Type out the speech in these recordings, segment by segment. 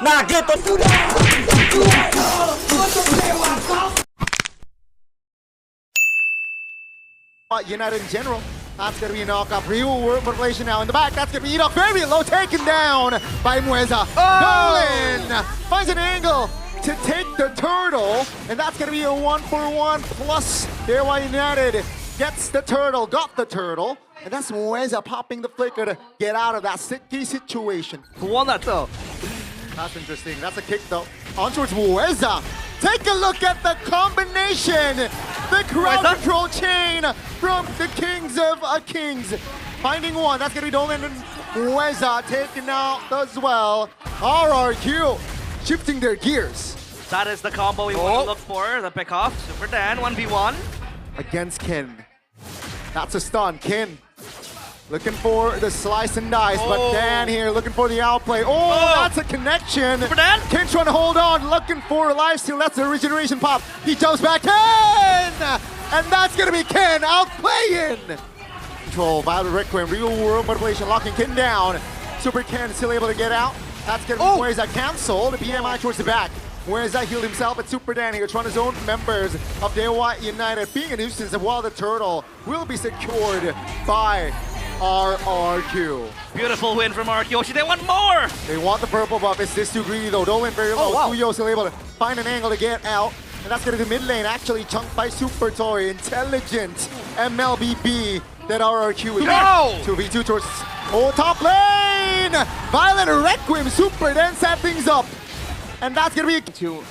Nah gitu. United in general. That's going to be a knockoff. Real world manipulation now in the back. That's going to be Enoch. Very low, taken down by Mueza. Nolan finds an angle to take the turtle, and that's going to be a 1-for-1 plus. diraw United gets the turtle, got the turtle, and that's Mueza popping the flicker to get out of that sticky situation. Walnut though. That's interesting. That's a kick though. On towards Mueza. Take a look at the combination. The crowd control chain from the Kings of Kings. Finding one. That's going to be Dolan and Mueza taken out as well. Rrq shifting their gears. That is the combo we want to look for. The pick off. Super Dan 1v1. Against Kin. That's a stun. Kin looking for the slice and dice, but Dan here looking for the outplay. That's a connection. Super Dan. Kin trying to hold on, looking for a lifesteal. That's the regeneration pop. He jumps back. Kin! And that's going to be Kin outplaying. Control, Violet Rrq'S, real world manipulation, locking Kin down. Super Kin still able to get out. That's going to be where's that cancel. The PMI towards the back. Where's that healed himself? But Super Dan here trying to zone members of diraw United. Being a nuisance while the turtle will be secured by Rrq. Beautiful win from Rrq'S. They want more! They want the purple buff. Is this too greedy though? Dolan very low. Suyo still able to find an angle to get out. And that's going to the mid lane. Actually chunked by Super Toy. Intelligent MLBB that Rrq is. No! 2v2 towards top lane! Violet Rrq'S. Super then set things up. And that's going to be to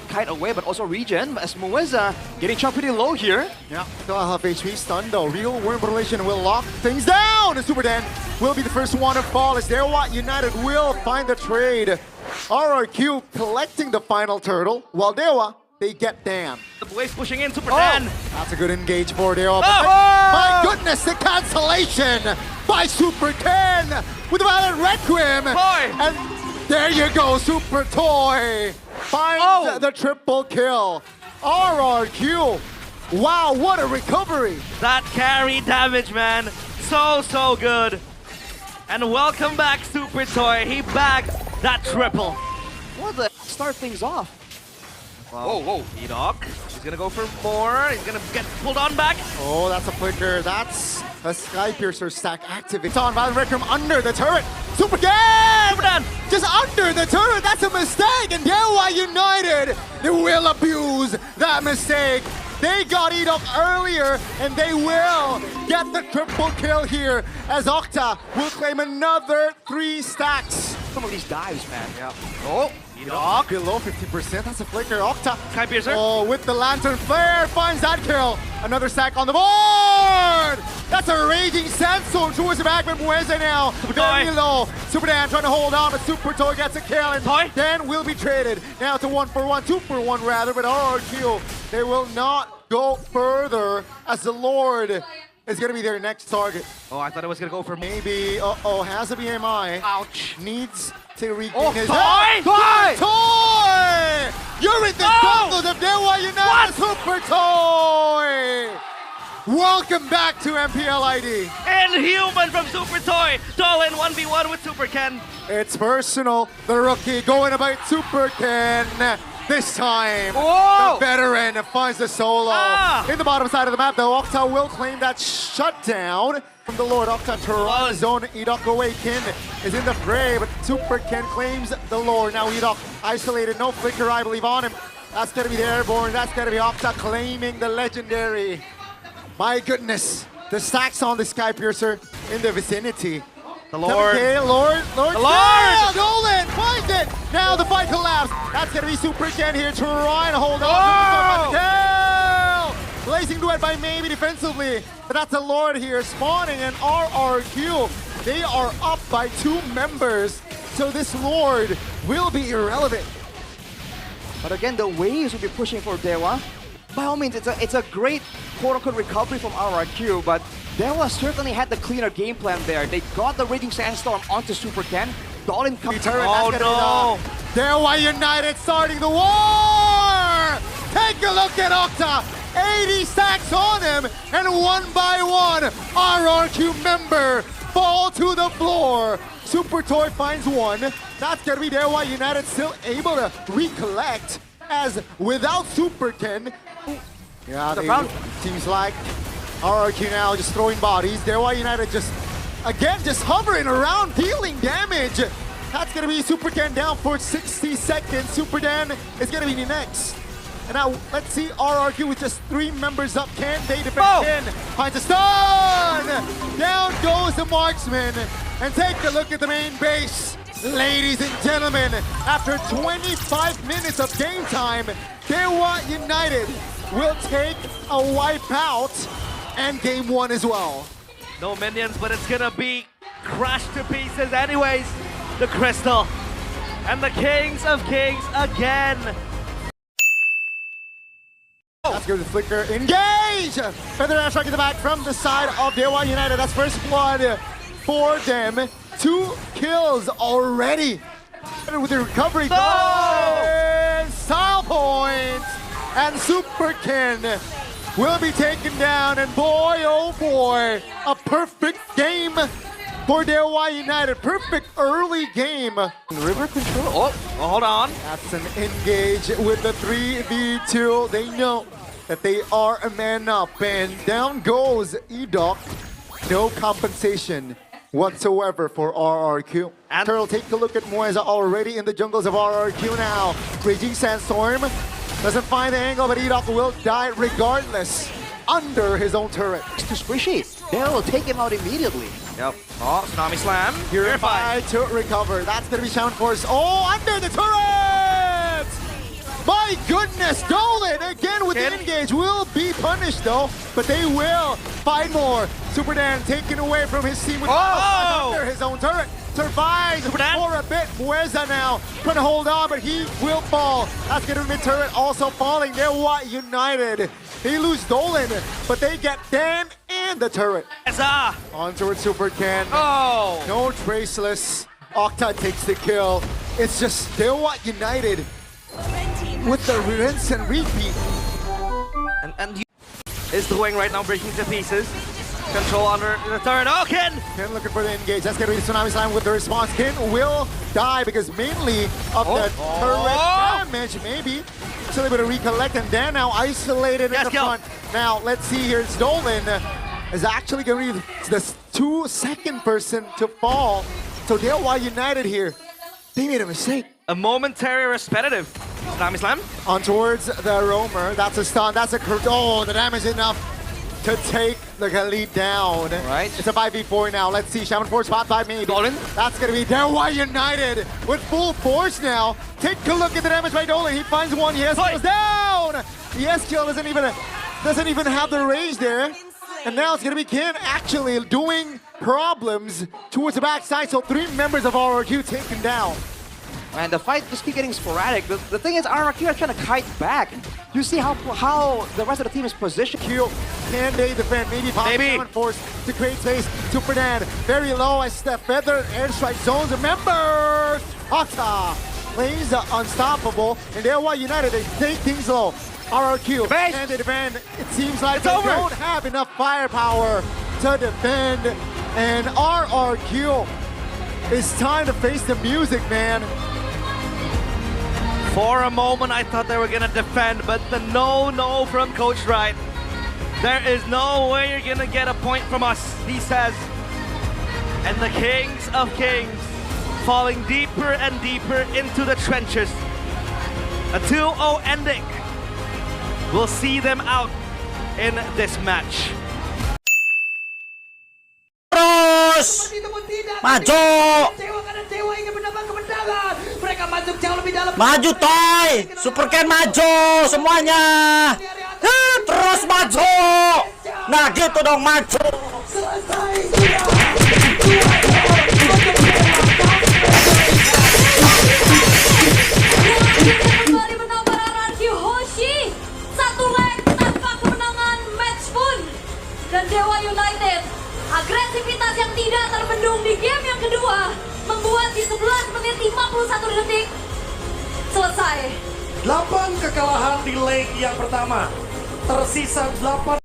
kite away, but also regen, as Mueza getting chunked pretty low here. Yeah, still have HP stun though. Real world relation will lock things down. And Super Dan will be the first one to fall as diraw United will find the trade. Rrq collecting the final turtle, while diraw, they get Dan. The waves pushing in, Super Dan. That's a good engage for diraw. My goodness, the cancellation by Super Ken with the Violet Rrq'S. And there you go, Super Toy finds the triple kill. Rrq, wow, what a recovery. That carry damage, man. So good. And welcome back, Super Toy. He bagged that triple. What the start things off? Wow. Whoa. Enoch. He's gonna go for more. He's gonna get pulled on back. Oh, that's a flicker. That's a Sky Piercer stack active. It's on Violet Rrq'S under the turret. Super Dan! Just under the turret. That's a mistake. And diraw United, they will abuse that mistake. They got Enoch earlier, and they will get the triple kill here as Octa will claim another 3 stacks. Some of these dives, man. Yeah. Enoch below 50%. That's a flicker. Octa. Sky Piercer. Oh, with the lantern flare finds that kill. Another stack on the board. That's a raging sandstorm towards the back, but Mueza now very low. Super Dan trying to hold on, but Super Toy gets a kill, and Dan will be traded now to 1-for-1, 2-for-1 rather. But Rrq, they will not go further as the Lord is going to be their next target. Oh, I thought it was going to go for maybe. Has a BMI. Ouch. Needs to regain his Toy! Toy! You're in the jungle of diraw United. Super Toy! Welcome back to MPLID. Inhuman from Super Toy. Dolan 1v1 with Super Ken. It's personal. The rookie going about Super Ken. This time, the veteran finds the solo. In the bottom side of the map, though, Octa will claim that shutdown from the Lord. Octa Toronto zone. Enoch away. Kin is in the fray, but Super Ken claims the Lord. Now Enoch isolated. No flicker, I believe, on him. That's going to be the Airborne. That's going to be Octa claiming the legendary. My goodness, the stacks on the Sky Piercer in the vicinity. The Lord. Lord. Yeah, Nolan finds it. Now the fight collapsed. That's going to be Super Ken here trying to hold on. Blazing duet by maybe defensively. But that's the Lord here spawning, and Rrq, they are up by 2 members. So this Lord will be irrelevant. But again, the waves will be pushing for diraw. By all means, it's a great quote-unquote recovery from Rrq, but diraw certainly had the cleaner game plan there. They got the Raging Sandstorm onto Super Ken. Dolan comes. Oh no! diraw United starting the war! Take a look at Octa. 80 stacks on him, and one by one, Rrq member fall to the floor. Super Toy finds one. That's gonna be Diraw United still able to recollect as without Super Ken. Yeah, seems like RRQ now just throwing bodies. Diraw United just hovering around, dealing damage. That's gonna be Super Ken down for 60 seconds. Super Dan is gonna be next. And now let's see RRQ with just 3 members up. Can they defend? Ken finds a stun! Down goes the marksman. And take a look at the main base. Ladies and gentlemen, after 25 minutes of game time, Diraw United will take a wipeout and game 1 as well. No minions, but it's gonna be crushed to pieces anyways. The Crystal and the Kings of Kings again. That's good. Flicker. Engage! Feather Ash strike in the back from the side of Diraw United. That's first blood for them. 2 kills already. With the recovery. Style points. And Super Ken will be taken down. And boy, oh boy, a perfect game for Diraw United. Perfect early game. River control. Oh, hold on. That's an engage with the 3v2. They know that they are a man up. And down goes Edok. No compensation whatsoever for RRQ. And Turtle, take a look at Moeza already in the jungles of RRQ now. Raging Sandstorm doesn't find the angle, but Edok will die regardless under his own turret. To Squishy, they will take him out immediately. Yep. Oh, Tsunami Slam. Purify to recover. That's going to be Shaman Force. Oh, under the turret! My goodness, Dolan again with the engage will be punished though, but they will find more. Super Dan taken away from his team with under his own turret. Survives for a bit. Mueza now trying to hold on, but he will fall. That's going to be mid-turret also falling. Diraw United. They lose Dolan, but they get Dan and the turret. On towards Super Ken. Oh! No traceless. Octa takes the kill. It's just Diraw United with the rinse and repeat. And is doing right now, breaking to pieces. Control under the turret. Oh, Ken! Ken looking for the engage. That's going to be the Tsunami Slam with the response. Ken will die because mainly of the turret damage, maybe. Still able to recollect, and Dan now isolated in the front. Now, let's see here. Stolen is actually going to be the 2nd person to fall. So Diraw United here, they made a mistake. A momentary repetitive. Tsunami Slam. On towards the Roamer. That's a stun. That's a... Oh, the damage enough to take the lead down. Right. It's a 5v4 now. Let's see. Shaman Force spot 5 maybe. Dolan. That's going to be Diraw United with full force now. Take a look at the damage by Dolan. He finds one. Yes, goes down. The S-kill doesn't even have the rage there. And now it's going to be Ken actually doing problems towards the backside. So 3 members of RRQ taken down. And the fight just keep getting sporadic. The thing is, RRQ are trying to kite back. You see how the rest of the team is positioned. Can they defend? Maybe Shaman Force to create space. Super Dan very low as the feather airstrike zones. Remember, Octa plays unstoppable. And Diraw United, they take things low. RRQ and they defend. It seems like they don't have enough firepower to defend. And RRQ, it's time to face the music, man. For a moment, I thought they were gonna defend, but the no from Coach Wright. There is no way you're gonna get a point from us, he says. And the Kings of Kings falling deeper and deeper into the trenches. A 2-0 ending will see them out in this match. Terus maju, maju Toy, Super Ken maju semuanya, terus maju, nah gitu dong maju. Kembali menambah RRQ Hoshi, 1 leg tanpa kemenangan match pun. Dan Diraw United, agresivitas yang tidak terbendung di game yang kedua membuat di 11 menit 51 detik selesai. 8 kekalahan di leg yang pertama. Tersisa 8